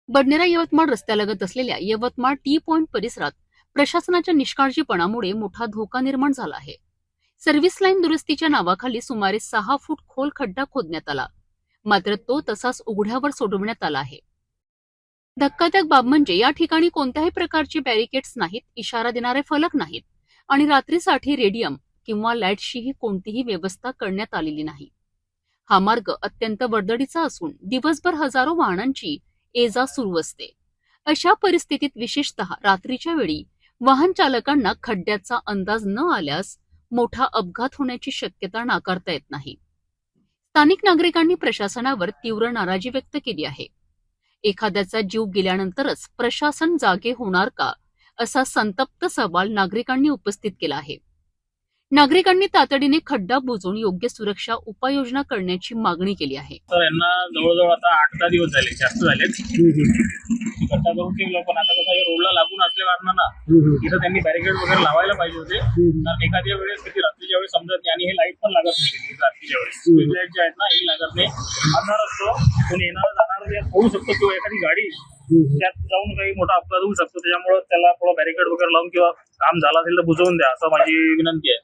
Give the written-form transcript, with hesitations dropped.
बडनेरा यवतमाळ रस्त्यालगत असलेल्या Yavatmal T point परिसरात प्रशासनाच्या निष्काळजीपणामुळे मोठा धोका निर्माण झाला आहे. सर्व्हिस लाईन दुरुस्तीच्या नावाखाली सुमारे 6 फूट खोल खड्डा खोदण्यात आला, मात्र तो तसाच उघड्यावर सोडवण्यात आला आहे. धक्कादायक बाब म्हणजे या ठिकाणी कोणत्याही प्रकारचे बॅरिकेड्स नाहीत, इशारा देणारे फलक नाहीत आणि रात्रीसाठी रेडियम किंवा लाईट्सचीही कोणतीही व्यवस्था करण्यात आलेली नाही. हा मार्ग अत्यंत वर्दळीचा असून दिवसभर हजारो वाहनांची ये जा सुरू असते. अशा परिस्थितीत विशेषतः रात्रीच्या वेळी वाहन चालकांना खड्ड्याचा अंदाज न आल्यास मोठा अपघात होण्याची शक्यता नाकारता येत नाही. स्थानिक नागरिकांनी प्रशासनावर तीव्र नाराजी व्यक्त केली आहे. एखाद्याचा जीव गेल्यानंतरच प्रशासन जागे होणार का, असा संतप्त सवाल नागरिकांनी उपस्थित केला आहे. नागरिकांनी तातडीने खड्डा बुजवून योग्य सुरक्षा उपाययोजना करण्याची मागणी केली आहे. तर यांना जवळजवळ आता 8-10 दिवस झाले, जास्त झालेत. खड्डा करून ठेवलं, पण आता कसं रोडला लागून असल्या कारणानं इथं त्यांनी बॅरिकेड वगैरे लावायला पाहिजे होते. तर एखाद्या वेळेस किती रात्रीच्या वेळेस समजत नाही आणि हे लाईट पण लागत नाही. रात्रीच्या वेळेस स्ट्रीट लाईट जे आहेत ना, हे लागत नाही. अंधार असतो, कोणी येणार जाणार त्यात होऊ शकतो किंवा एखादी गाडी त्यात जाऊन काही मोठा अपघात होऊ शकतो. त्याच्यामुळे त्याला थोडं बॅरिकेड वगैरे लावून किंवा काम झालं असेल तर बुजवून द्या, असं माझी विनंती आहे.